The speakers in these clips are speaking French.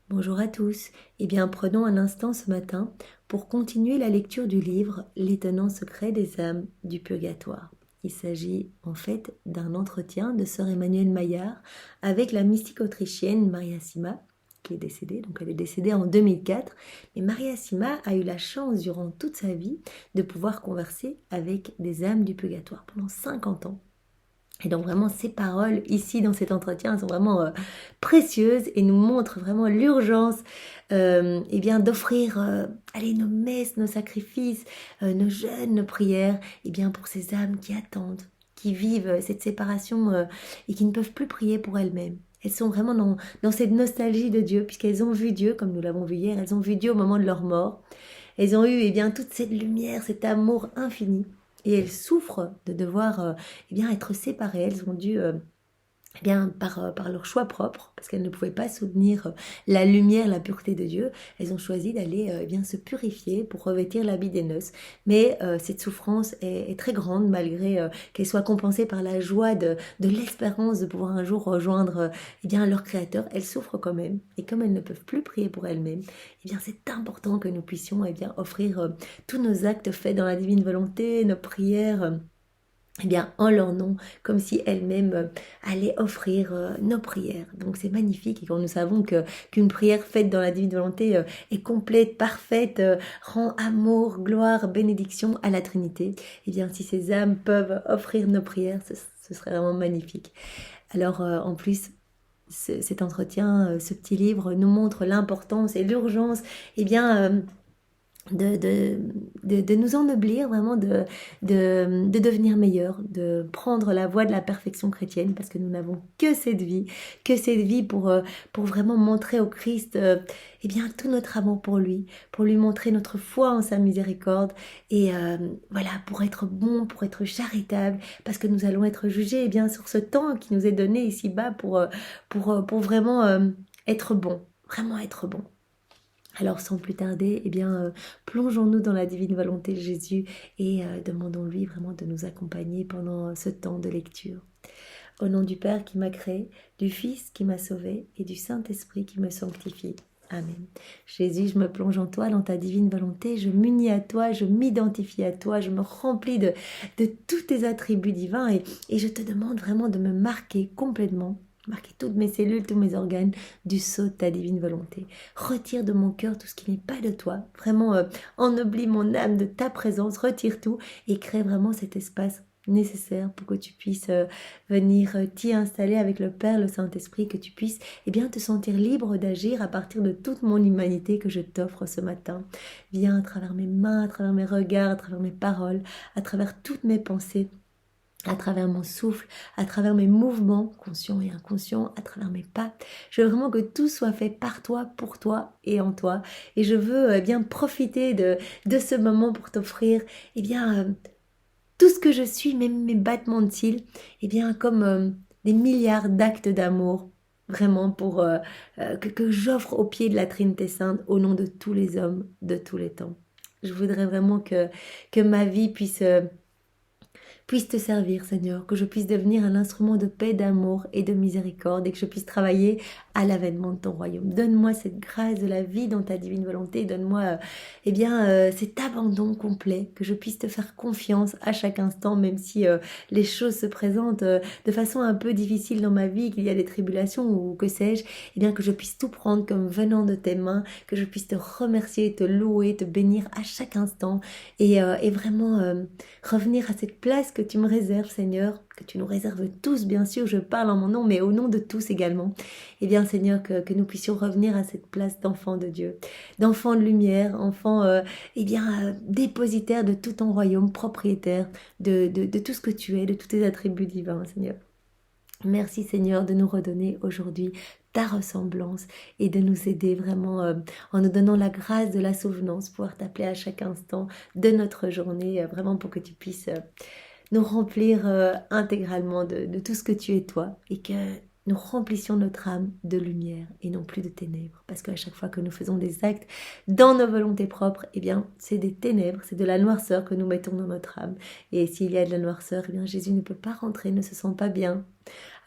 Bonjour à tous. Eh bien, prenons un instant ce matin pour continuer la lecture du livre L'étonnant secret des âmes du purgatoire. Il s'agit en fait d'un entretien de sœur Emmanuelle Maillard avec la mystique autrichienne Maria Sima, qui est décédée. Donc, elle est décédée en 2004. Mais Maria Sima a eu la chance durant toute sa vie de pouvoir converser avec des âmes du purgatoire pendant 50 ans. Et donc vraiment ces paroles ici dans cet entretien elles sont vraiment précieuses et nous montrent vraiment l'urgence eh bien d'offrir allez, nos messes, nos sacrifices, nos jeûnes, nos prières eh bien pour ces âmes qui attendent, qui vivent cette séparation et qui ne peuvent plus prier pour elles-mêmes. Elles sont vraiment dans cette nostalgie de Dieu puisqu'elles ont vu Dieu, comme nous l'avons vu hier, elles ont vu Dieu au moment de leur mort. Elles ont eu eh bien toute cette lumière, cet amour infini. Et elles souffrent de devoir eh bien, être séparées. Elles ont dû eh bien, par leur choix propre, parce qu'elles ne pouvaient pas soutenir la lumière, la pureté de Dieu, elles ont choisi d'aller eh bien, se purifier pour revêtir l'habit des noces. Mais cette souffrance est très grande, malgré qu'elle soit compensée par la joie de l'espérance de pouvoir un jour rejoindre eh bien, leur Créateur. Elles souffrent quand même, et comme elles ne peuvent plus prier pour elles-mêmes, eh bien, c'est important que nous puissions eh bien, offrir tous nos actes faits dans la divine volonté, nos prières, eh bien, en leur nom, comme si elles-mêmes allaient offrir nos prières. Donc c'est magnifique, et quand nous savons qu'une prière faite dans la divine volonté est complète, parfaite, rend amour, gloire, bénédiction à la Trinité, eh bien si ces âmes peuvent offrir nos prières, ce serait vraiment magnifique. Alors en plus, cet entretien, ce petit livre nous montre l'importance et l'urgence eh bien, de nous ennoblir, vraiment de devenir meilleurs, de prendre la voie de la perfection chrétienne, parce que nous n'avons que cette vie pour vraiment montrer au Christ eh bien, tout notre amour pour lui montrer notre foi en sa miséricorde, et voilà, pour être bon, pour être charitable, parce que nous allons être jugés eh bien, sur ce temps qui nous est donné ici-bas pour vraiment être bon, vraiment être bon. Alors sans plus tarder, eh bien, plongeons-nous dans la divine volonté de Jésus et demandons-lui vraiment de nous accompagner pendant ce temps de lecture. Au nom du Père qui m'a créé, du Fils qui m'a sauvé et du Saint-Esprit qui me sanctifie. Amen. Jésus, je me plonge en toi, dans ta divine volonté, je m'unis à toi, je m'identifie à toi, je me remplis de tous tes attributs divins et je te demande vraiment de me marquer complètement, marquer toutes mes cellules, tous mes organes du sceau de ta divine volonté. Retire de mon cœur tout ce qui n'est pas de toi, vraiment ennoblis mon âme de ta présence, retire tout et crée vraiment cet espace nécessaire pour que tu puisses venir t'y installer avec le Père, le Saint-Esprit, que tu puisses eh bien, te sentir libre d'agir à partir de toute mon humanité que je t'offre ce matin. Viens à travers mes mains, à travers mes regards, à travers mes paroles, à travers toutes mes pensées, à travers mon souffle, à travers mes mouvements conscients et inconscients, à travers mes pas. Je veux vraiment que tout soit fait par toi, pour toi et en toi. Et je veux eh bien profiter de ce moment pour t'offrir eh bien tout ce que je suis, même mes battements de cils, eh bien comme des milliards d'actes d'amour, vraiment pour que j'offre au pied de la Trinité Sainte au nom de tous les hommes de tous les temps. Je voudrais vraiment que ma vie puisse te servir, Seigneur, que je puisse devenir un instrument de paix, d'amour et de miséricorde, et que je puisse travailler à l'avènement de ton royaume. Donne-moi cette grâce de la vie dans ta divine volonté, donne-moi eh bien, cet abandon complet, que je puisse te faire confiance à chaque instant, même si les choses se présentent de façon un peu difficile dans ma vie, qu'il y a des tribulations ou que sais-je, eh bien que je puisse tout prendre comme venant de tes mains, que je puisse te remercier, te louer, te bénir à chaque instant, et vraiment revenir à cette place que tu me réserves, Seigneur, que tu nous réserves tous, bien sûr, je parle en mon nom, mais au nom de tous également. Eh bien, Seigneur, que nous puissions revenir à cette place d'enfant de Dieu, d'enfant de lumière, enfant, eh bien, dépositaire de tout ton royaume, propriétaire de tout ce que tu es, de tous tes attributs divins, Seigneur. Merci Seigneur de nous redonner aujourd'hui ta ressemblance et de nous aider vraiment en nous donnant la grâce de la souvenance, pouvoir t'appeler à chaque instant de notre journée, vraiment pour que tu puisses nous remplir intégralement de tout ce que tu es toi, et que nous remplissions notre âme de lumière et non plus de ténèbres, parce qu'à chaque fois que nous faisons des actes dans nos volontés propres, eh bien c'est des ténèbres, c'est de la noirceur que nous mettons dans notre âme, et s'il y a de la noirceur, eh bien Jésus ne peut pas rentrer, ne se sent pas bien.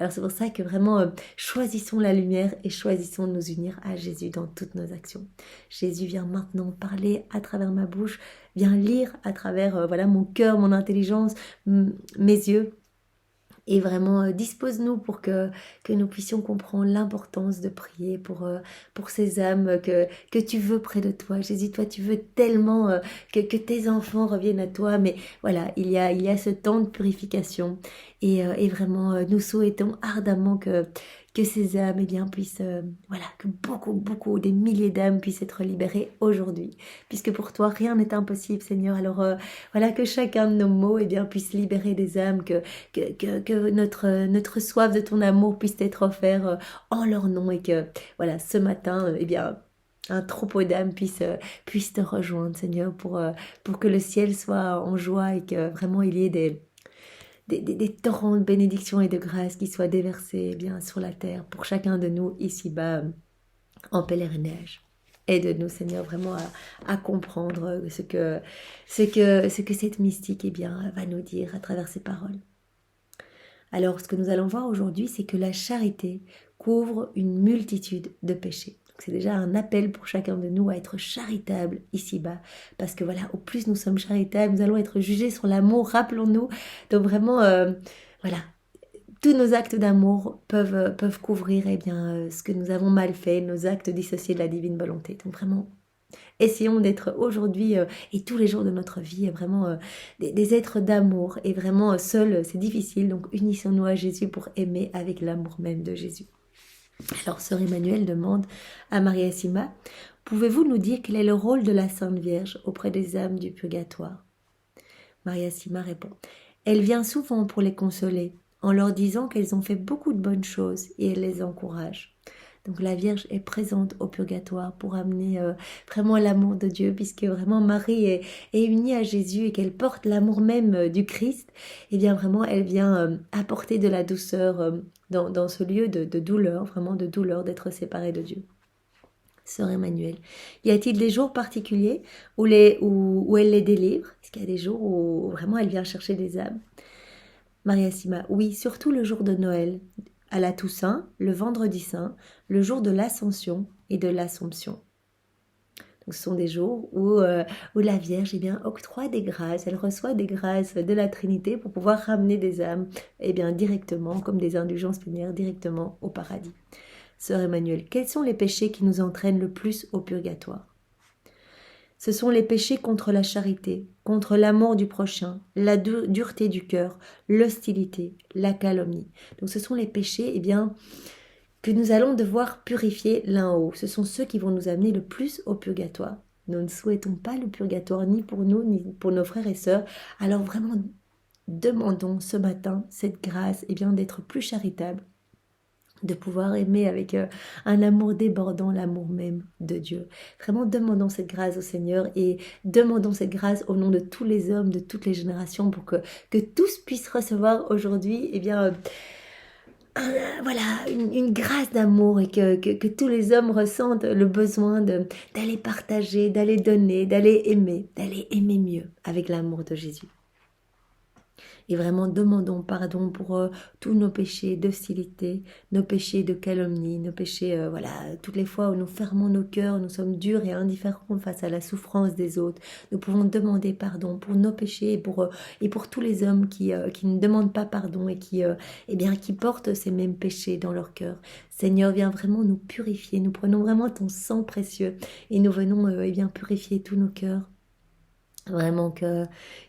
Alors c'est pour ça que vraiment, choisissons la lumière et choisissons de nous unir à Jésus dans toutes nos actions. Jésus vient maintenant parler à travers ma bouche, vient lire à travers voilà, mon cœur, mon intelligence, mes yeux. Et vraiment, dispose-nous pour que nous puissions comprendre l'importance de prier pour ces âmes que tu veux près de toi. Jésus, toi, tu veux tellement que tes enfants reviennent à toi. Mais voilà, il y a ce temps de purification. Et vraiment, nous souhaitons ardemment que ces âmes eh bien, puissent, voilà, que beaucoup, des milliers d'âmes puissent être libérées aujourd'hui. Puisque pour toi, rien n'est impossible, Seigneur. Alors voilà, que chacun de nos mots eh bien, puisse libérer des âmes, que notre soif de ton amour puisse être offert en leur nom et que, voilà, ce matin, eh bien, un troupeau d'âmes puisse te rejoindre, Seigneur, pour que le ciel soit en joie et que vraiment il y ait des torrents de bénédiction et de grâce qui soient déversés eh bien, sur la terre pour chacun de nous ici-bas en pèlerinage. Aide-nous, Seigneur, vraiment à comprendre ce que cette mystique eh bien, va nous dire à travers ces paroles. Alors, ce que nous allons voir aujourd'hui, c'est que la charité couvre une multitude de péchés. C'est déjà un appel pour chacun de nous à être charitable ici-bas. Parce que voilà, au plus nous sommes charitables, nous allons être jugés sur l'amour, rappelons-nous. Donc vraiment, voilà, tous nos actes d'amour peuvent couvrir eh bien, ce que nous avons mal fait, nos actes dissociés de la divine volonté. Donc vraiment, essayons d'être aujourd'hui et tous les jours de notre vie vraiment des êtres d'amour. Et vraiment, seul, c'est difficile. Donc unissons-nous à Jésus pour aimer avec l'amour même de Jésus. Alors, Sœur Emmanuel demande à Maria Sima, pouvez-vous nous dire quel est le rôle de la Sainte Vierge auprès des âmes du purgatoire? Maria Sima répond, elle vient souvent pour les consoler, en leur disant qu'elles ont fait beaucoup de bonnes choses et elle les encourage. Donc la Vierge est présente au purgatoire pour amener vraiment l'amour de Dieu, puisque vraiment Marie est unie à Jésus et qu'elle porte l'amour même du Christ. Et bien vraiment, elle vient apporter de la douceur dans ce lieu de douleur, vraiment de douleur d'être séparée de Dieu. Sœur Emmanuel, y a-t-il des jours particuliers où elle les délivre? Est-ce qu'il y a des jours où vraiment elle vient chercher des âmes? Maria Sima, oui, surtout le jour de Noël, à la Toussaint, le vendredi saint, le jour de l'Ascension et de l'Assomption. Donc, ce sont des jours où la Vierge eh bien, octroie des grâces, elle reçoit des grâces de la Trinité pour pouvoir ramener des âmes eh bien, directement, comme des indulgences plénières, directement au paradis. Sœur Emmanuel, quels sont les péchés qui nous entraînent le plus au purgatoire? Ce sont les péchés contre la charité, contre l'amour du prochain, la dureté du cœur, l'hostilité, la calomnie. Donc ce sont les péchés eh bien, que nous allons devoir purifier l'un haut. Ce sont ceux qui vont nous amener le plus au purgatoire. Nous ne souhaitons pas le purgatoire ni pour nous, ni pour nos frères et sœurs. Alors vraiment, demandons ce matin cette grâce eh bien, d'être plus charitable, de pouvoir aimer avec un amour débordant, l'amour même de Dieu. Vraiment, demandons cette grâce au Seigneur et demandons cette grâce au nom de tous les hommes, de toutes les générations, pour que tous puissent recevoir aujourd'hui, eh bien, voilà, une grâce d'amour et que tous les hommes ressentent le besoin d'aller partager, d'aller donner, d'aller aimer mieux avec l'amour de Jésus. Et vraiment, demandons pardon pour tous nos péchés d'hostilité, nos péchés de calomnie, nos péchés, voilà, toutes les fois où nous fermons nos cœurs, nous sommes durs et indifférents face à la souffrance des autres. Nous pouvons demander pardon pour nos péchés et pour tous les hommes qui ne demandent pas pardon et eh bien, qui portent ces mêmes péchés dans leur cœur. Seigneur, viens vraiment nous purifier. Nous prenons vraiment ton sang précieux et nous venons eh bien, purifier tous nos cœurs. Vraiment que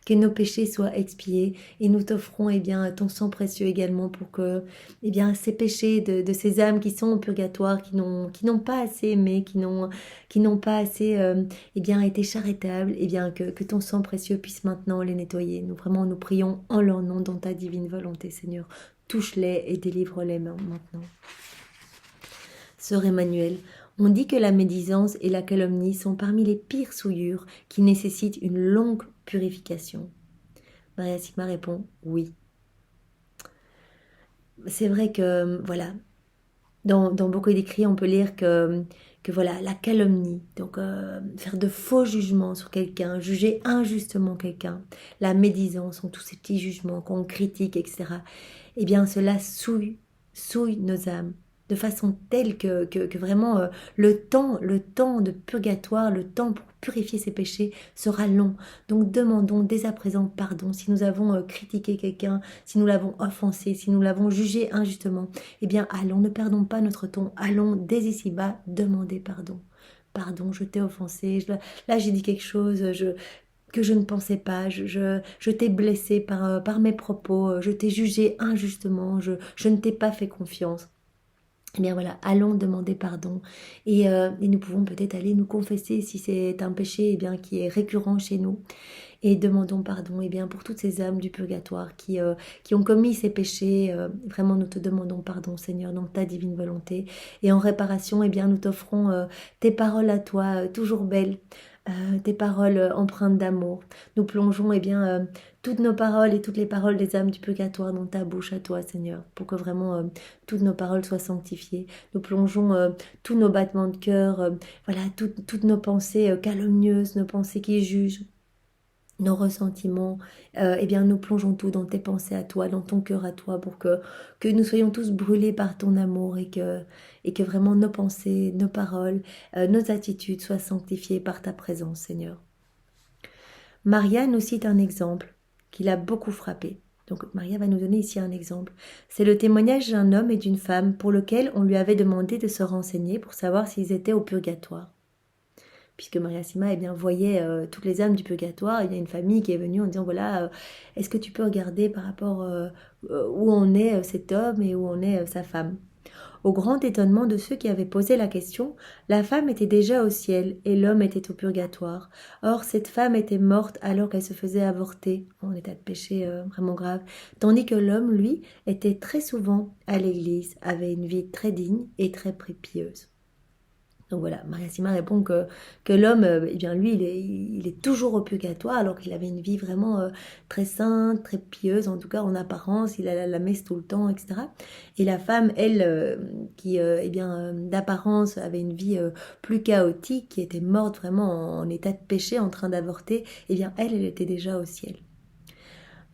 nos péchés soient expiés et nous t'offrons eh bien, ton sang précieux également pour que eh bien, ces péchés de ces âmes qui sont au purgatoire, qui n'ont pas assez aimé, qui n'ont pas assez eh bien, été charitables, eh bien, que ton sang précieux puisse maintenant les nettoyer. Nous prions en leur nom dans ta divine volonté, Seigneur. Touche-les et délivre-les maintenant. Sœur Emmanuel, on dit que la médisance et la calomnie sont parmi les pires souillures qui nécessitent une longue purification. Maria Sima répond oui. C'est vrai que, voilà, dans beaucoup d'écrits, on peut lire que voilà, la calomnie, donc faire de faux jugements sur quelqu'un, juger injustement quelqu'un, la médisance, tous ces petits jugements qu'on critique, etc. Eh bien, cela souille souille nos âmes de façon telle que vraiment le temps de purgatoire, le temps pour purifier ses péchés sera long. Donc demandons dès à présent pardon si nous avons critiqué quelqu'un, si nous l'avons offensé, si nous l'avons jugé injustement. Eh bien allons, ne perdons pas notre ton, allons dès ici-bas demander pardon. Pardon, je t'ai offensé, là j'ai dit quelque chose, que je ne pensais pas, je t'ai blessé par mes propos, je t'ai jugé injustement, je ne t'ai pas fait confiance. Eh bien voilà, allons demander pardon et nous pouvons peut-être aller nous confesser si c'est un péché qui est récurrent chez nous et demandons pardon pour toutes ces âmes du purgatoire qui ont commis ces péchés. Vraiment, nous te demandons pardon, Seigneur, dans ta divine volonté. Et en réparation, nous t'offrons tes paroles à toi, toujours belles, tes paroles empreintes d'amour. Nous plongeons toutes nos paroles et toutes les paroles des âmes du purgatoire dans ta bouche à toi, Seigneur, pour que vraiment toutes nos paroles soient sanctifiées. Nous plongeons tous nos battements de cœur, toutes nos pensées calomnieuses, nos pensées qui jugent, nos ressentiments, nous plongeons tout dans tes pensées à toi, dans ton cœur à toi, pour que nous soyons tous brûlés par ton amour et que vraiment nos pensées, nos paroles, nos attitudes soient sanctifiées par ta présence, Seigneur. Maria nous cite un exemple qui l'a beaucoup frappé. Donc Maria va nous donner ici un exemple. C'est le témoignage d'un homme et d'une femme pour lequel on lui avait demandé de se renseigner pour savoir s'ils étaient au purgatoire. Puisque Maria Sima voyait toutes les âmes du purgatoire, il y a une famille qui est venue en disant voilà, est-ce que tu peux regarder par rapport où en est cet homme et où en est sa femme. Au grand étonnement de ceux qui avaient posé la question, la femme était déjà au ciel et l'homme était au purgatoire. Or, cette femme était morte alors qu'elle se faisait avorter, en état de péché vraiment grave, tandis que l'homme, lui, était très souvent à l'église, avait une vie très digne et très pieuse. Donc voilà, Maria Sima répond que l'homme, lui, il est toujours au purgatoire alors qu'il avait une vie vraiment très sainte, très pieuse, en tout cas en apparence, il a la messe tout le temps, etc. Et la femme, elle, qui, d'apparence avait une vie plus chaotique, qui était morte vraiment en état de péché, en train d'avorter, elle était déjà au ciel.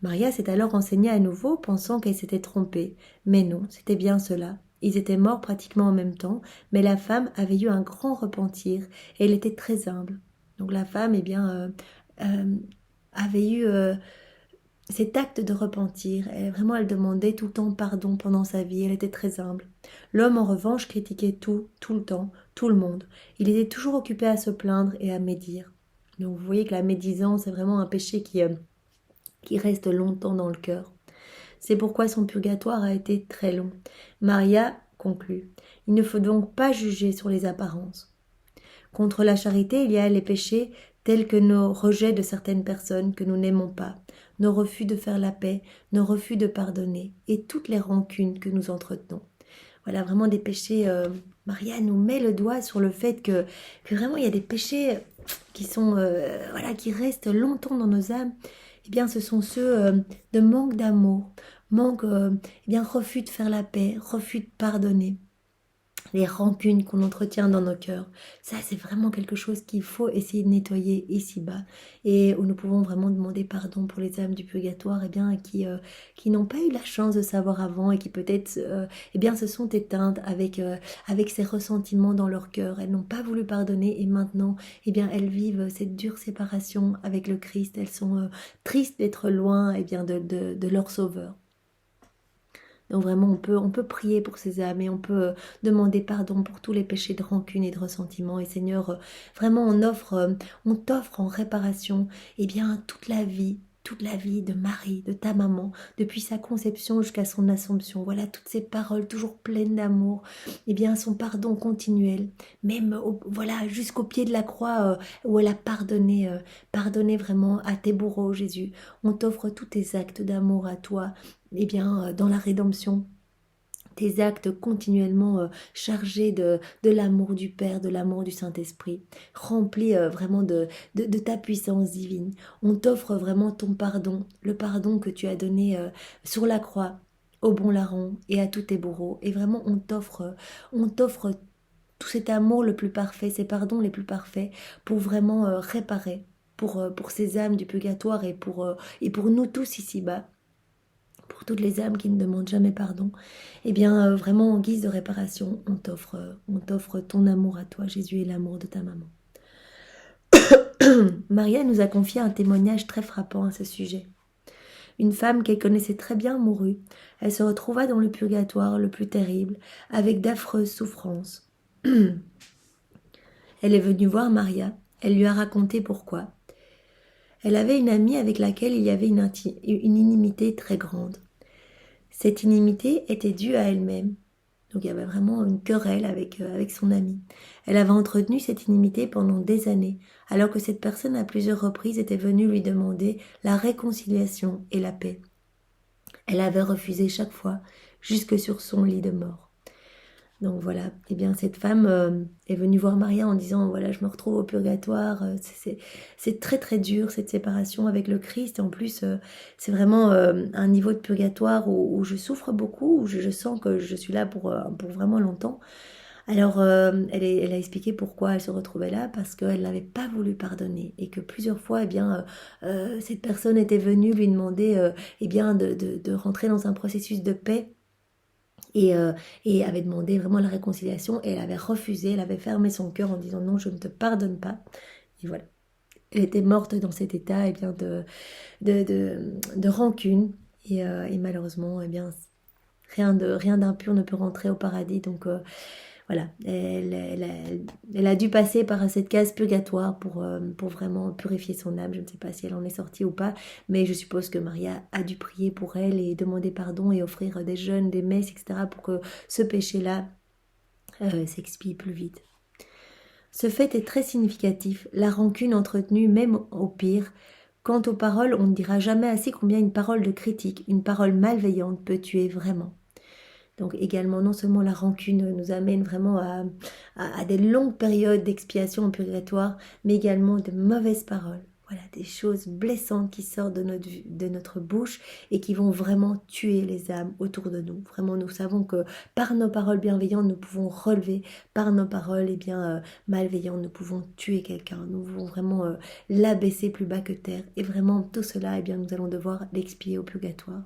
Maria s'est alors renseignée à nouveau, pensant qu'elle s'était trompée. Mais non, c'était bien cela. Ils étaient morts pratiquement en même temps, mais la femme avait eu un grand repentir et elle était très humble. Donc la femme, avait eu cet acte de repentir. Elle demandait tout le temps pardon pendant sa vie. Elle était très humble. L'homme, en revanche, critiquait tout le temps, tout le monde. Il était toujours occupé à se plaindre et à médire. Donc vous voyez que la médisance, c'est vraiment un péché qui reste longtemps dans le cœur. C'est pourquoi son purgatoire a été très long. Maria conclut. Il ne faut donc pas juger sur les apparences. Contre la charité, il y a les péchés tels que nos rejets de certaines personnes que nous n'aimons pas, nos refus de faire la paix, nos refus de pardonner et toutes les rancunes que nous entretenons. Voilà, vraiment des péchés. Maria nous met le doigt sur le fait que vraiment il y a des péchés qui sont qui restent longtemps dans nos âmes. Ce sont ceux de manque d'amour, refus de faire la paix, refus de pardonner, les rancunes qu'on entretient dans nos cœurs. Ça, c'est vraiment quelque chose qu'il faut essayer de nettoyer ici-bas et où nous pouvons vraiment demander pardon pour les âmes du purgatoire qui n'ont pas eu la chance de savoir avant et qui peut-être se sont éteintes avec ces ressentiments dans leur cœur. Elles n'ont pas voulu pardonner et maintenant elles vivent cette dure séparation avec le Christ. Elles sont tristes d'être loin de leur Sauveur. Donc vraiment, on peut prier pour ces âmes et on peut demander pardon pour tous les péchés de rancune et de ressentiment. Et Seigneur, vraiment, on t'offre en réparation toute la vie de Marie, de ta maman, depuis sa conception jusqu'à son assomption. Voilà, toutes ces paroles toujours pleines d'amour, son pardon continuel, même jusqu'au pied de la croix où elle a pardonné vraiment à tes bourreaux, Jésus. On t'offre tous tes actes d'amour à toi, dans la rédemption, tes actes continuellement chargés de l'amour du Père, de l'amour du Saint-Esprit, remplis vraiment de ta puissance divine. On t'offre vraiment ton pardon, le pardon que tu as donné sur la croix au bon larron et à tous tes bourreaux. Et vraiment, on t'offre tout cet amour le plus parfait, ces pardons les plus parfaits, pour vraiment réparer pour ces âmes du purgatoire et pour nous tous ici-bas, pour toutes les âmes qui ne demandent jamais pardon, eh bien, vraiment en guise de réparation, on t'offre ton amour à toi, Jésus, et l'amour de ta maman. Maria nous a confié un témoignage très frappant à ce sujet. Une femme qu'elle connaissait très bien mourut. Elle se retrouva dans le purgatoire le plus terrible, avec d'affreuses souffrances. Elle est venue voir Maria. Elle lui a raconté pourquoi. Elle avait une amie avec laquelle il y avait une inimité très grande. Cette inimité était due à elle-même. Donc il y avait vraiment une querelle avec son amie. Elle avait entretenu cette inimité pendant des années, alors que cette personne à plusieurs reprises était venue lui demander la réconciliation et la paix. Elle avait refusé chaque fois, jusque sur son lit de mort. Donc voilà, eh bien cette femme est venue voir Maria en disant, voilà, je me retrouve au purgatoire, c'est très très dur cette séparation avec le Christ, et en plus c'est vraiment un niveau de purgatoire où je souffre beaucoup, où je sens que je suis là pour vraiment longtemps. Alors elle a expliqué pourquoi elle se retrouvait là, parce qu'elle n'avait pas voulu pardonner, et que plusieurs fois, eh bien, cette personne était venue lui demander eh bien, de rentrer dans un processus de paix, et avait demandé vraiment la réconciliation, et elle avait refusé, elle avait fermé son cœur en disant non, je ne te pardonne pas. Et voilà, elle était morte dans cet état bien, de rancune, et malheureusement, bien, rien d'impur ne peut rentrer au paradis. Donc voilà, elle a dû passer par cette case purgatoire pour vraiment purifier son âme. Je ne sais pas si elle en est sortie ou pas, mais je suppose que Maria a dû prier pour elle et demander pardon et offrir des jeûnes, des messes, etc. pour que ce péché-là s'expie plus vite. Ce fait est très significatif, la rancune entretenue même au pire. Quant aux paroles, on ne dira jamais assez combien une parole de critique, une parole malveillante peut tuer vraiment. Donc également, non seulement la rancune nous amène vraiment à des longues périodes d'expiation en purgatoire, mais également de mauvaises paroles. Voilà, des choses blessantes qui sortent de notre bouche et qui vont vraiment tuer les âmes autour de nous. Vraiment, nous savons que par nos paroles bienveillantes, nous pouvons relever. Par nos paroles malveillantes, nous pouvons tuer quelqu'un. Nous pouvons vraiment l'abaisser plus bas que terre. Et vraiment, tout cela, nous allons devoir l'expier au purgatoire.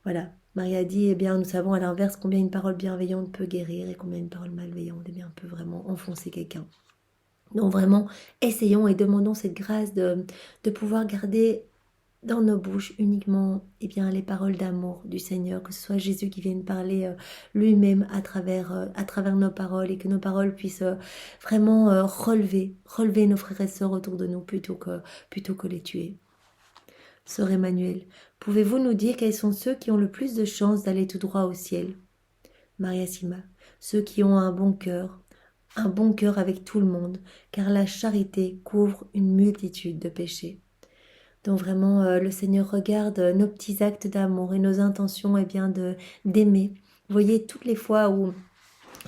Voilà, Maria dit, nous savons à l'inverse combien une parole bienveillante peut guérir et combien une parole malveillante peut vraiment enfoncer quelqu'un. Donc vraiment, essayons et demandons cette grâce de pouvoir garder dans nos bouches uniquement les paroles d'amour du Seigneur, que ce soit Jésus qui vienne parler lui-même à travers nos paroles, et que nos paroles puissent vraiment relever nos frères et sœurs autour de nous plutôt que les tuer. Sœur Emmanuel, pouvez-vous nous dire quels sont ceux qui ont le plus de chances d'aller tout droit au ciel? Maria Sima, ceux qui ont un bon cœur avec tout le monde, car la charité couvre une multitude de péchés. Donc vraiment, le Seigneur regarde nos petits actes d'amour et nos intentions d'aimer. Vous voyez, toutes les fois où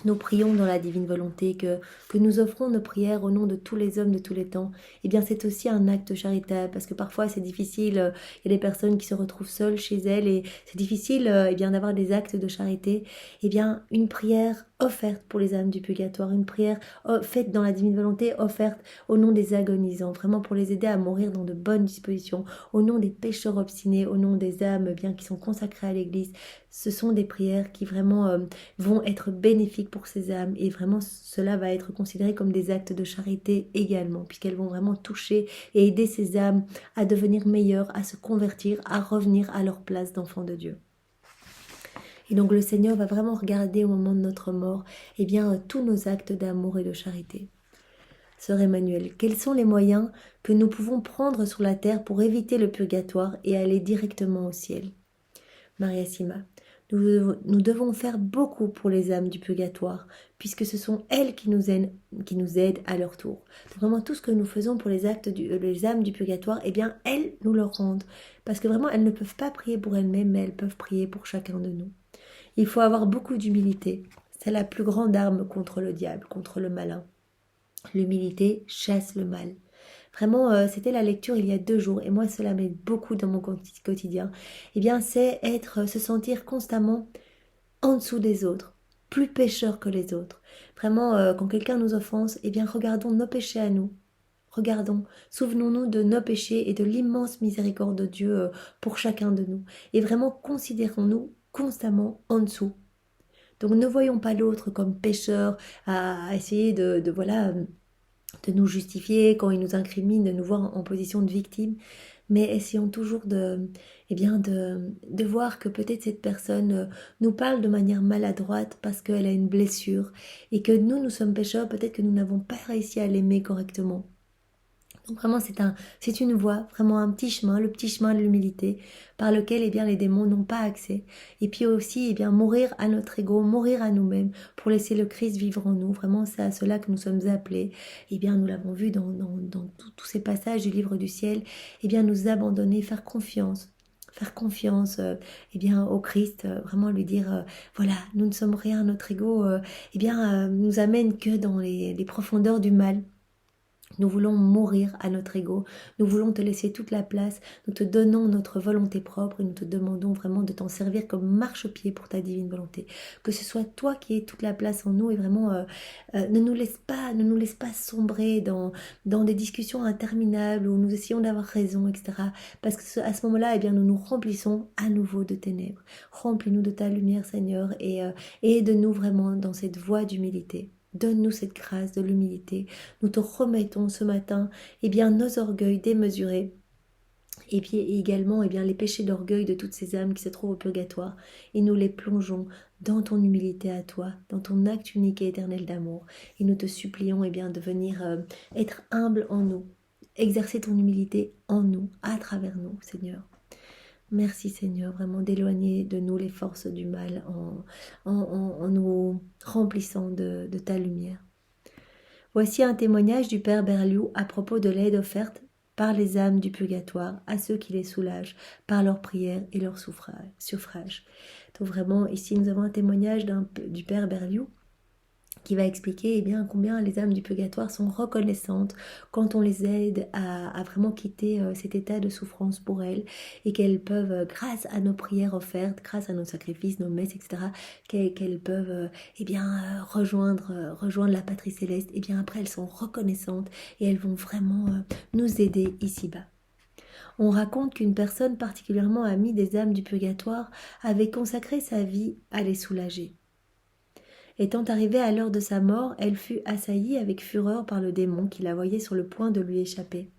nous prions dans la divine volonté, que nous offrons nos prières au nom de tous les hommes de tous les temps, c'est aussi un acte charitable, parce que parfois c'est difficile, il y a des personnes qui se retrouvent seules chez elles, et c'est difficile d'avoir des actes de charité. Une prière offerte pour les âmes du purgatoire, une prière faite dans la divine volonté, offerte au nom des agonisants, vraiment pour les aider à mourir dans de bonnes dispositions, au nom des pécheurs obstinés, au nom des âmes qui sont consacrées à l'Église. Ce sont des prières qui vraiment vont être bénéfiques pour ces âmes, et vraiment cela va être considéré comme des actes de charité également, puisqu'elles vont vraiment toucher et aider ces âmes à devenir meilleures, à se convertir, à revenir à leur place d'enfants de Dieu. Et donc le Seigneur va vraiment regarder au moment de notre mort tous nos actes d'amour et de charité. Sœur Emmanuel, quels sont les moyens que nous pouvons prendre sur la terre pour éviter le purgatoire et aller directement au ciel? Maria Sima, nous devons faire beaucoup pour les âmes du purgatoire, puisque ce sont elles qui nous aident à leur tour. Donc vraiment tout ce que nous faisons pour les âmes du purgatoire, elles nous le rendent. Parce que vraiment elles ne peuvent pas prier pour elles-mêmes, mais elles peuvent prier pour chacun de nous. Il faut avoir beaucoup d'humilité. C'est la plus grande arme contre le diable, contre le malin. L'humilité chasse le mal. Vraiment, c'était la lecture il y a 2 jours, et moi cela m'aide beaucoup dans mon quotidien. C'est se sentir constamment en dessous des autres, plus pécheur que les autres. Vraiment, quand quelqu'un nous offense, regardons nos péchés à nous, Regardons, souvenons-nous de nos péchés et de l'immense miséricorde de Dieu pour chacun de nous. Et vraiment, considérons-nous constamment en dessous. Donc ne voyons pas l'autre comme pécheur à essayer voilà, de nous justifier quand il nous incrimine, de nous voir en position de victime, mais essayons toujours de voir que peut-être cette personne nous parle de manière maladroite parce qu'elle a une blessure et que nous sommes pécheurs, peut-être que nous n'avons pas réussi à l'aimer correctement. Donc vraiment, c'est une voie, vraiment un petit chemin, le petit chemin de l'humilité, par lequel les démons n'ont pas accès. Et puis aussi, mourir à notre ego, mourir à nous-mêmes, pour laisser le Christ vivre en nous. Vraiment, c'est à cela que nous sommes appelés. Nous l'avons vu dans tous ces passages du livre du ciel. Nous abandonner, faire confiance au Christ, vraiment lui dire voilà, nous ne sommes rien, notre ego nous amène que dans les profondeurs du mal. Nous voulons mourir à notre ego, nous voulons te laisser toute la place, nous te donnons notre volonté propre et nous te demandons vraiment de t'en servir comme marchepied pour ta divine volonté. Que ce soit toi qui aies toute la place en nous et vraiment ne nous laisse pas sombrer dans des discussions interminables où nous essayons d'avoir raison, etc. Parce que à ce moment-là, nous nous remplissons à nouveau de ténèbres. Remplis-nous de ta lumière, Seigneur, et aide-nous vraiment dans cette voie d'humilité. Donne-nous cette grâce de l'humilité. Nous te remettons ce matin nos orgueils démesurés et puis également les péchés d'orgueil de toutes ces âmes qui se trouvent au purgatoire et nous les plongeons dans ton humilité à toi, dans ton acte unique et éternel d'amour et nous te supplions de venir être humble en nous, exercer ton humilité en nous, à travers nous, Seigneur. Merci Seigneur, vraiment d'éloigner de nous les forces du mal en nous remplissant de ta lumière. Voici un témoignage du Père Berliou à propos de l'aide offerte par les âmes du purgatoire à ceux qui les soulagent par leurs prières et leur suffrage. Donc vraiment, ici nous avons un témoignage du Père Berliou qui va expliquer combien les âmes du purgatoire sont reconnaissantes quand on les aide à vraiment quitter cet état de souffrance pour elles et qu'elles peuvent, grâce à nos prières offertes, grâce à nos sacrifices, nos messes, etc., qu'elles peuvent rejoindre la patrie céleste. Après elles sont reconnaissantes et elles vont vraiment nous aider ici-bas. On raconte qu'une personne particulièrement amie des âmes du purgatoire avait consacré sa vie à les soulager. Étant arrivée à l'heure de sa mort, elle fut assaillie avec fureur par le démon qui la voyait sur le point de lui échapper.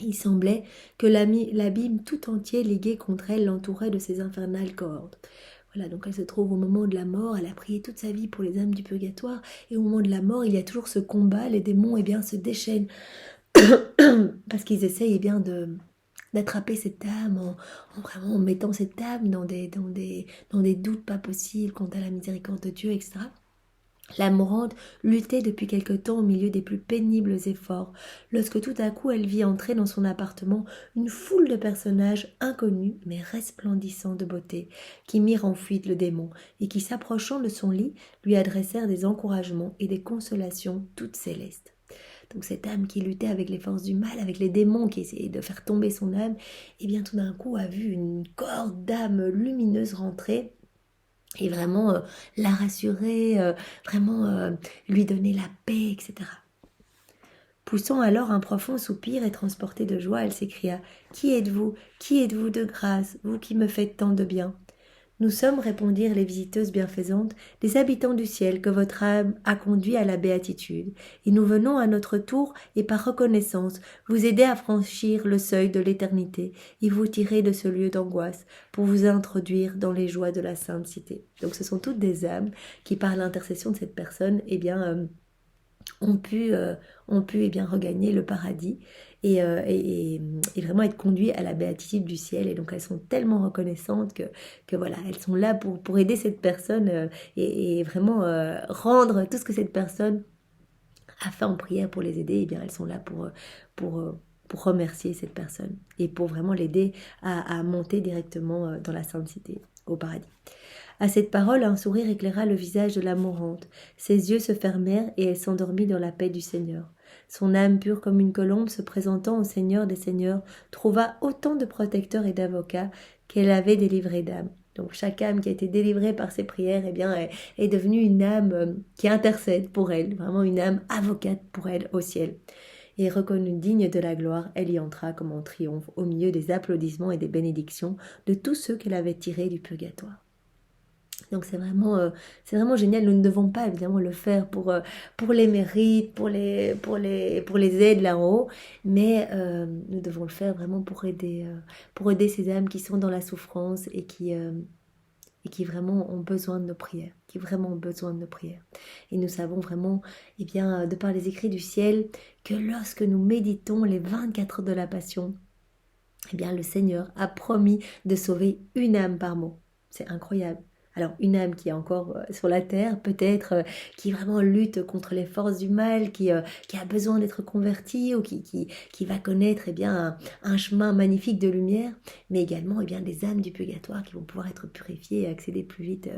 Il semblait que l'abîme tout entier ligué contre elle l'entourait de ses infernales cordes. Voilà, donc elle se trouve au moment de la mort, elle a prié toute sa vie pour les âmes du purgatoire, et au moment de la mort, il y a toujours ce combat, les démons se déchaînent, parce qu'ils essayent d'attraper cette âme en mettant cette âme dans des doutes pas possibles quant à la miséricorde de Dieu, etc. La mourante luttait depuis quelque temps au milieu des plus pénibles efforts, lorsque tout à coup elle vit entrer dans son appartement une foule de personnages inconnus mais resplendissants de beauté, qui mirent en fuite le démon, et qui, s'approchant de son lit, lui adressèrent des encouragements et des consolations toutes célestes. Donc cette âme qui luttait avec les forces du mal, avec les démons qui essayaient de faire tomber son âme, tout d'un coup a vu une corde d'âme lumineuse rentrer et vraiment la rassurer, lui donner la paix, etc. Poussant alors un profond soupir et transportée de joie, elle s'écria « Qui êtes-vous ? Qui êtes-vous de grâce, vous qui me faites tant de bien ?» Nous sommes, répondirent les visiteuses bienfaisantes, des habitants du ciel que votre âme a conduit à la béatitude, et nous venons à notre tour et par reconnaissance vous aider à franchir le seuil de l'éternité et vous tirer de ce lieu d'angoisse pour vous introduire dans les joies de la sainte cité. Donc ce sont toutes des âmes qui, par l'intercession de cette personne, ont pu regagner le paradis et vraiment être conduits à la béatitude du ciel. Et donc elles sont tellement reconnaissantes que voilà, elles sont là pour aider cette personne et vraiment rendre tout ce que cette personne a fait en prière pour les aider. Elles sont là pour remercier cette personne et pour vraiment l'aider à monter directement dans la sainte cité, au paradis. À cette parole, un sourire éclaira le visage de la mourante. Ses yeux se fermèrent et elle s'endormit dans la paix du Seigneur. Son âme pure comme une colombe, se présentant au Seigneur des Seigneurs, trouva autant de protecteurs et d'avocats qu'elle avait délivrés d'âmes. Donc chaque âme qui a été délivrée par ses prières est devenue une âme qui intercède pour elle, vraiment une âme avocate pour elle au ciel. et reconnue digne de la gloire, elle y entra comme en triomphe au milieu des applaudissements et des bénédictions de tous ceux qu'elle avait tirés du purgatoire. Donc c'est vraiment génial. Nous ne devons pas évidemment le faire pour les mérites, pour les aides là-haut, mais nous devons le faire vraiment pour aider ces âmes qui sont dans la souffrance et qui vraiment ont besoin de nos prières, qui vraiment ont besoin de nos prières. Et nous savons vraiment, eh bien, de par les écrits du ciel, que lorsque nous méditons les 24 heures de la Passion, eh bien, le Seigneur a promis de sauver une âme par mot. C'est incroyable. Alors, une âme qui est encore sur la terre, peut-être, qui vraiment lutte contre les forces du mal, qui a besoin d'être convertie ou qui va connaître eh bien, un chemin magnifique de lumière, mais également eh bien, des âmes du purgatoire qui vont pouvoir être purifiées et accéder plus vite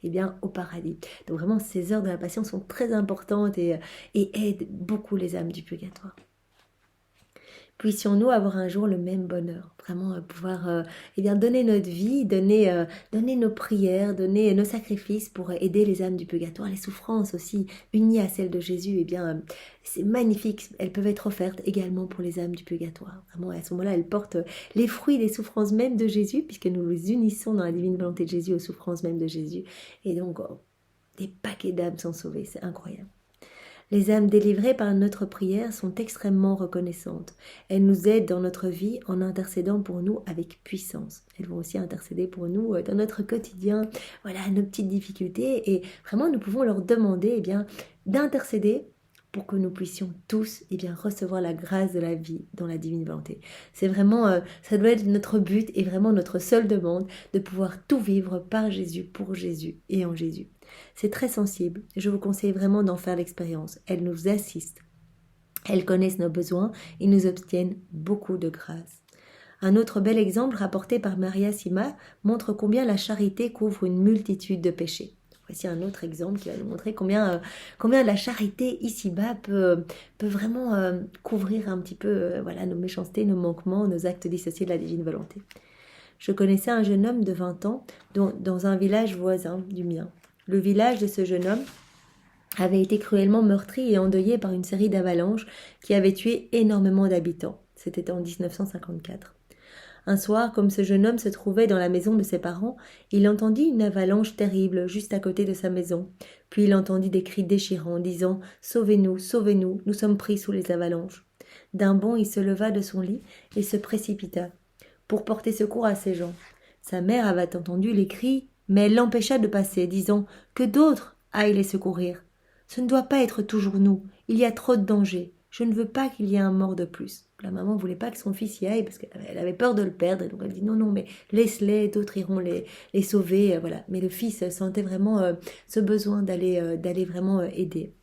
eh bien, au paradis. Donc vraiment, ces heures de la Passion sont très importantes et aident beaucoup les âmes du purgatoire. Puissions-nous avoir un jour le même bonheur, vraiment pouvoir eh bien, donner notre vie, donner nos prières, donner nos sacrifices pour aider les âmes du purgatoire, les souffrances aussi unies à celles de Jésus, eh bien c'est magnifique, elles peuvent être offertes également pour les âmes du purgatoire. Vraiment à ce moment-là, elles portent les fruits des souffrances même de Jésus, puisque nous les unissons dans la divine volonté de Jésus aux souffrances même de Jésus, et donc des paquets d'âmes sont sauvées, c'est incroyable. Les âmes délivrées par notre prière sont extrêmement reconnaissantes. Elles nous aident dans notre vie en intercédant pour nous avec puissance. Elles vont aussi intercéder pour nous dans notre quotidien, voilà, nos petites difficultés. Et vraiment, nous pouvons leur demander eh bien, d'intercéder pour que nous puissions tous eh bien, recevoir la grâce de la vie dans la divine volonté. C'est vraiment, ça doit être notre but et vraiment notre seule demande de pouvoir tout vivre par Jésus, pour Jésus et en Jésus. C'est très sensible, je vous conseille vraiment d'en faire l'expérience. Elles nous assistent, elles connaissent nos besoins et nous obtiennent beaucoup de grâce. Un autre bel exemple rapporté par Maria Sima montre combien la charité couvre une multitude de péchés. Voici un autre exemple qui va nous montrer combien la charité ici-bas peut vraiment couvrir un petit peu voilà, nos méchancetés, nos manquements, nos actes dissociés de la divine volonté. Je connaissais un jeune homme de 20 ans dans un village voisin du mien. Le village de ce jeune homme avait été cruellement meurtri et endeuillé par une série d'avalanches qui avaient tué énormément d'habitants. C'était en 1954. Un soir, comme ce jeune homme se trouvait dans la maison de ses parents, il entendit une avalanche terrible juste à côté de sa maison. Puis il entendit des cris déchirants disant « Sauvez-nous, sauvez-nous, nous sommes pris sous les avalanches ». D'un bond, il se leva de son lit et se précipita pour porter secours à ces gens. Sa mère avait entendu les cris, mais elle l'empêcha de passer, disant « Que d'autres aillent les secourir. Ce ne doit pas être toujours nous, il y a trop de danger. Je ne veux pas qu'il y ait un mort de plus. » La maman ne voulait pas que son fils y aille parce qu'elle avait peur de le perdre. Et donc elle dit non, mais laisse-les, d'autres iront les sauver. Voilà. Mais le fils sentait vraiment ce besoin d'aller vraiment aider.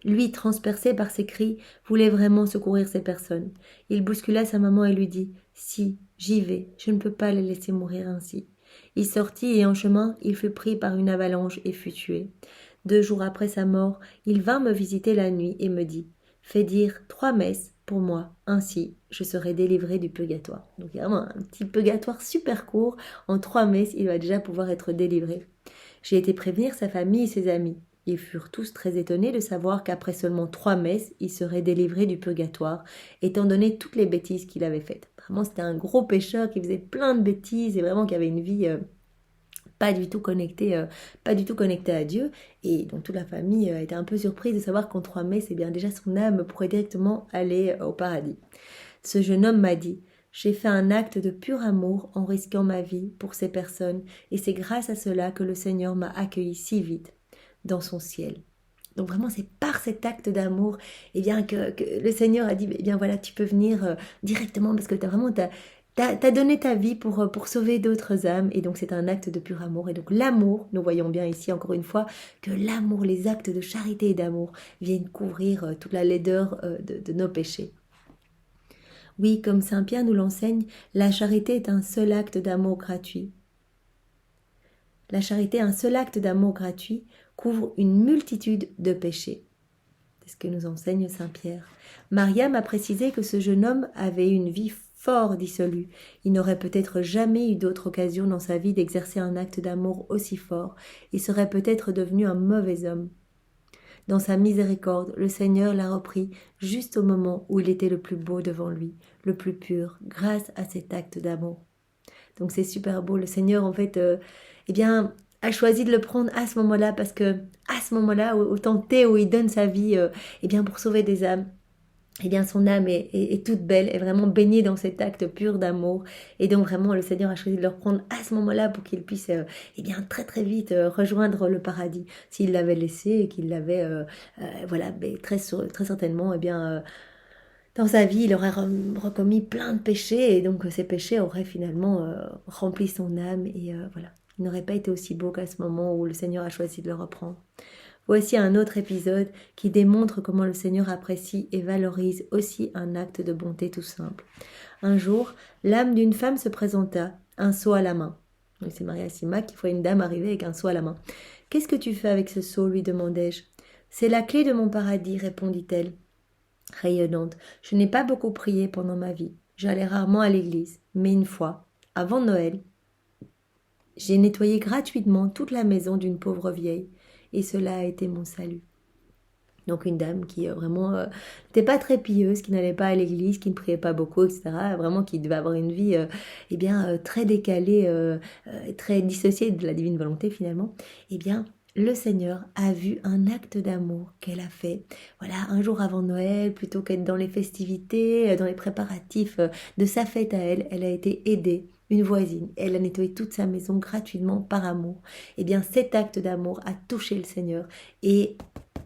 Lui, transpercé par ses cris, voulait vraiment secourir ces personnes. Il bouscula sa maman et lui dit « Si, j'y vais, je ne peux pas les laisser mourir ainsi. » Il sortit et en chemin, il fut pris par une avalanche et fut tué. 2 jours après sa mort, il vint me visiter la nuit et me dit « Fais dire 3 messes pour moi, ainsi je serai délivré du purgatoire. » Donc il y a vraiment un petit purgatoire super court, en 3 messes, il va déjà pouvoir être délivré. J'ai été prévenir sa famille et ses amis. Ils furent tous très étonnés de savoir qu'après seulement 3 messes, il serait délivré du purgatoire, étant donné toutes les bêtises qu'il avait faites. Vraiment, c'était un gros pécheur qui faisait plein de bêtises et vraiment qui avait une vie pas du tout connectée à Dieu. Et donc toute la famille était un peu surprise de savoir qu'en 3 messes, eh bien déjà son âme pourrait directement aller au paradis. Ce jeune homme m'a dit « J'ai fait un acte de pur amour en risquant ma vie pour ces personnes et c'est grâce à cela que le Seigneur m'a accueilli si vite dans son ciel. » Donc vraiment, c'est par cet acte d'amour eh bien, que le Seigneur a dit « Eh bien voilà, tu peux venir directement parce que t'as donné ta vie pour sauver d'autres âmes. » Et donc c'est un acte de pur amour. Et donc l'amour, nous voyons bien ici encore une fois que l'amour, les actes de charité et d'amour viennent couvrir toute la laideur de nos péchés. Oui, comme Saint Pierre nous l'enseigne, la charité est un seul acte d'amour gratuit. La charité, un seul acte d'amour gratuit, couvre une multitude de péchés. C'est ce que nous enseigne Saint Pierre. Maria m'a précisé que ce jeune homme avait une vie fort dissolue. Il n'aurait peut-être jamais eu d'autre occasion dans sa vie d'exercer un acte d'amour aussi fort. Il serait peut-être devenu un mauvais homme. Dans sa miséricorde, le Seigneur l'a repris juste au moment où il était le plus beau devant lui, le plus pur, grâce à cet acte d'amour. Donc c'est super beau. Le Seigneur, en fait, eh bien, a choisi de le prendre à ce moment-là parce que à ce moment-là, au temps T où il donne sa vie, eh bien, pour sauver des âmes, eh bien, son âme est toute belle, est vraiment baignée dans cet acte pur d'amour. Et donc, vraiment, le Seigneur a choisi de le reprendre à ce moment-là pour qu'il puisse, eh bien, très, très vite rejoindre le paradis. S'il l'avait laissé et qu'il l'avait, voilà, mais très certainement, eh bien, dans sa vie, il aurait recommis plein de péchés. Et donc, ces péchés auraient finalement rempli son âme. Et voilà, il n'aurait pas été aussi beau qu'à ce moment où le Seigneur a choisi de le reprendre. Voici un autre épisode qui démontre comment le Seigneur apprécie et valorise aussi un acte de bonté tout simple. Un jour, l'âme d'une femme se présenta, un seau à la main. Donc c'est Maria Sima qui voit une dame arriver avec un seau à la main. « Qu'est-ce que tu fais avec ce seau ?» lui demandai-je. « C'est la clé de mon paradis, répondit-elle, rayonnante. Je n'ai pas beaucoup prié pendant ma vie. J'allais rarement à l'église. Mais une fois, avant Noël, j'ai nettoyé gratuitement toute la maison d'une pauvre vieille. Et cela a été mon salut. » Donc une dame qui vraiment n'était pas très pieuse, qui n'allait pas à l'église, qui ne priait pas beaucoup, etc. Vraiment qui devait avoir une vie eh bien, très décalée, très dissociée de la divine volonté finalement. Eh bien, le Seigneur a vu un acte d'amour qu'elle a fait. Voilà, un jour avant Noël, plutôt qu'être dans les festivités, dans les préparatifs de sa fête à elle, elle a été aidée. Une voisine, elle a nettoyé toute sa maison gratuitement par amour. Eh bien, cet acte d'amour a touché le Seigneur et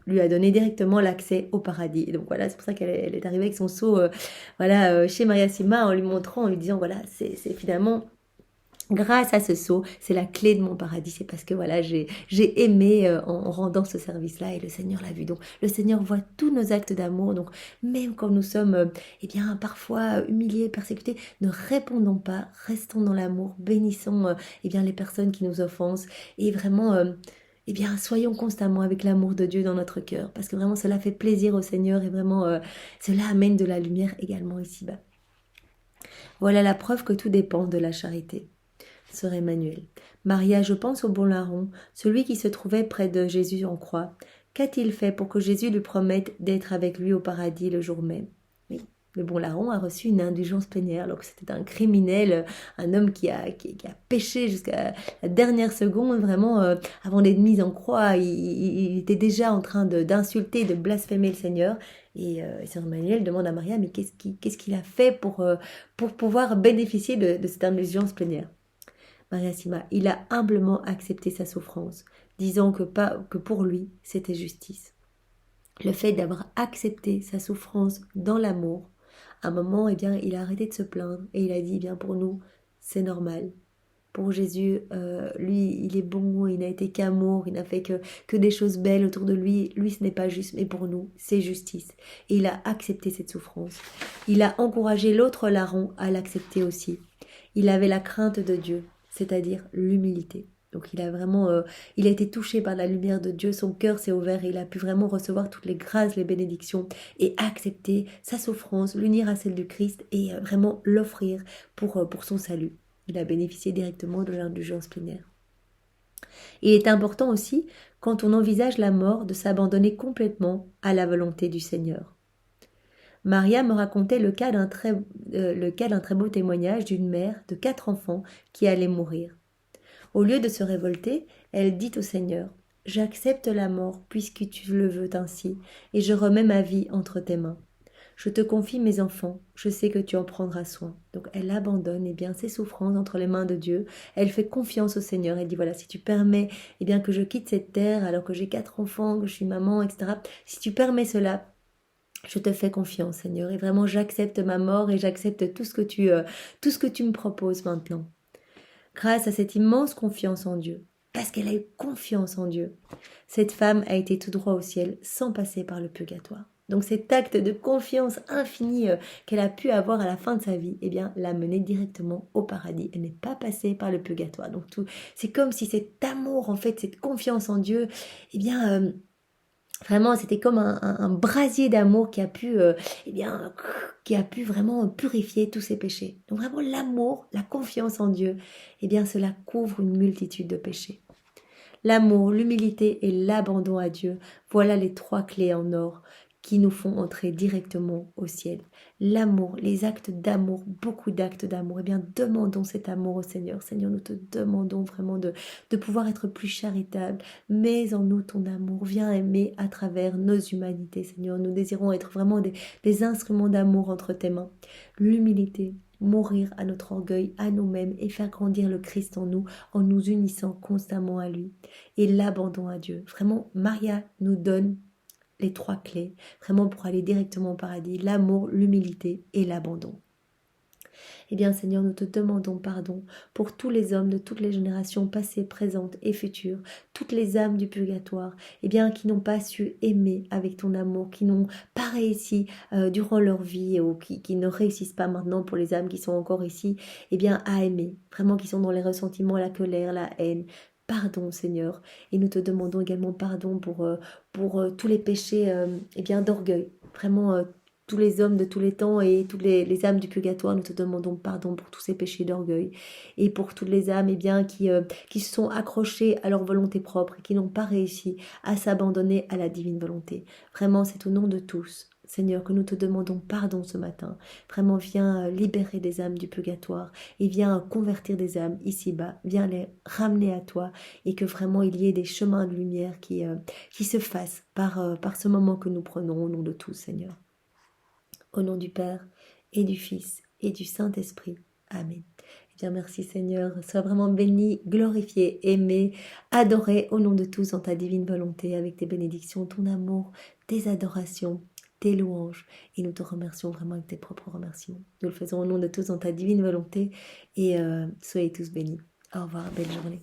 lui a donné directement l'accès au paradis. Et donc voilà, c'est pour ça qu'elle est arrivée avec son seau chez Maria Sima en lui montrant, en lui disant voilà, c'est finalement grâce à ce seau, c'est la clé de mon paradis. C'est parce que voilà, j'ai aimé en rendant ce service-là et le Seigneur l'a vu. Donc le Seigneur voit tous nos actes d'amour. Donc même quand nous sommes eh bien parfois humiliés, persécutés, ne répondons pas, restons dans l'amour, bénissons eh bien les personnes qui nous offensent et vraiment eh bien, soyons constamment avec l'amour de Dieu dans notre cœur, parce que vraiment cela fait plaisir au Seigneur et vraiment cela amène de la lumière également ici-bas. Voilà la preuve que tout dépend de la charité. Sœur Emmanuel. Maria, je pense au bon larron, celui qui se trouvait près de Jésus en croix. Qu'a-t-il fait pour que Jésus lui promette d'être avec lui au paradis le jour même? Oui. Le bon larron a reçu une indulgence plénière, alors que c'était un criminel, un homme qui a péché jusqu'à la dernière seconde, vraiment, avant d'être mis en croix, il était déjà en train d'insulter, de blasphémer le Seigneur. Et Sœur Emmanuel demande à Maria, mais qu'est-ce qu'il a fait pour pouvoir bénéficier de cette indulgence plénière? Maria Sima, il a humblement accepté sa souffrance, disant que pour lui, c'était justice. Le fait d'avoir accepté sa souffrance dans l'amour, à un moment, eh bien, il a arrêté de se plaindre et il a dit, eh bien, pour nous, c'est normal. Pour Jésus, lui, il est bon, il n'a été qu'amour, il n'a fait que des choses belles autour de lui. Lui, ce n'est pas juste, mais pour nous, c'est justice. Et il a accepté cette souffrance. Il a encouragé l'autre larron à l'accepter aussi. Il avait la crainte de Dieu, c'est-à-dire l'humilité. Donc il a été touché par la lumière de Dieu, son cœur s'est ouvert et il a pu vraiment recevoir toutes les grâces, les bénédictions et accepter sa souffrance, l'unir à celle du Christ et vraiment l'offrir pour son salut. Il a bénéficié directement de l'indulgence plénière. Il est important aussi, quand on envisage la mort, de s'abandonner complètement à la volonté du Seigneur. Maria me racontait le cas d'un très beau témoignage d'une mère de 4 enfants qui allait mourir. Au lieu de se révolter, elle dit au Seigneur, « J'accepte la mort puisque tu le veux ainsi, et je remets ma vie entre tes mains. Je te confie mes enfants, je sais que tu en prendras soin. » Donc elle abandonne bien, ses souffrances entre les mains de Dieu, elle fait confiance au Seigneur, elle dit voilà, si tu permets bien, que je quitte cette terre alors que j'ai 4 enfants, que je suis maman, etc., si tu permets cela, je te fais confiance Seigneur, et vraiment j'accepte ma mort et j'accepte tout ce que tu me proposes maintenant. Grâce à cette immense confiance en Dieu, parce qu'elle a eu confiance en Dieu, cette femme a été tout droit au ciel sans passer par le purgatoire. Donc cet acte de confiance infinie qu'elle a pu avoir à la fin de sa vie, bien, l'a menée directement au paradis. Elle n'est pas passée par le purgatoire. Donc c'est comme si cet amour, en fait, cette confiance en Dieu, vraiment, c'était comme un brasier d'amour qui a pu vraiment purifier tous ses péchés. Donc vraiment l'amour, la confiance en Dieu, cela couvre une multitude de péchés. l'amour, l'humilité et l'abandon à Dieu. Voilà les 3 clés en or qui nous font entrer directement au ciel. L'amour, les actes d'amour, beaucoup d'actes d'amour. Eh bien, demandons cet amour au Seigneur. Seigneur, nous te demandons vraiment de pouvoir être plus charitable. Mets en nous ton amour. Viens aimer à travers nos humanités, Seigneur. Nous désirons être vraiment des instruments d'amour entre tes mains. L'humilité, mourir à notre orgueil, à nous-mêmes et faire grandir le Christ en nous unissant constamment à lui. Et l'abandon à Dieu. Vraiment, Maria nous donne les 3 clés, vraiment pour aller directement au paradis, l'amour, l'humilité et l'abandon. Eh bien Seigneur, nous te demandons pardon pour tous les hommes de toutes les générations passées, présentes et futures, toutes les âmes du purgatoire, eh bien qui n'ont pas su aimer avec ton amour, qui n'ont pas réussi durant leur vie ou qui ne réussissent pas maintenant pour les âmes qui sont encore ici, eh bien à aimer, vraiment qui sont dans les ressentiments, la colère, la haine. Pardon Seigneur, et nous te demandons également pardon pour tous les péchés eh bien d'orgueil, vraiment tous les hommes de tous les temps et toutes les âmes du purgatoire, nous te demandons pardon pour tous ces péchés d'orgueil et pour toutes les âmes eh bien, qui se sont accrochées à leur volonté propre et qui n'ont pas réussi à s'abandonner à la divine volonté. Vraiment, c'est au nom de tous, Seigneur, que nous te demandons pardon ce matin. Vraiment, viens libérer des âmes du purgatoire et viens convertir des âmes ici-bas. Viens les ramener à toi et que vraiment il y ait des chemins de lumière qui se fassent par ce moment que nous prenons au nom de tous, Seigneur. Au nom du Père et du Fils et du Saint-Esprit. Amen. Eh bien, merci Seigneur. Sois vraiment béni, glorifié, aimé, adoré au nom de tous en ta divine volonté, avec tes bénédictions, ton amour, tes adorations, tes louanges. Et nous te remercions vraiment avec tes propres remerciements. Nous le faisons au nom de tous en ta divine volonté. Et soyez tous bénis. Au revoir, belle journée.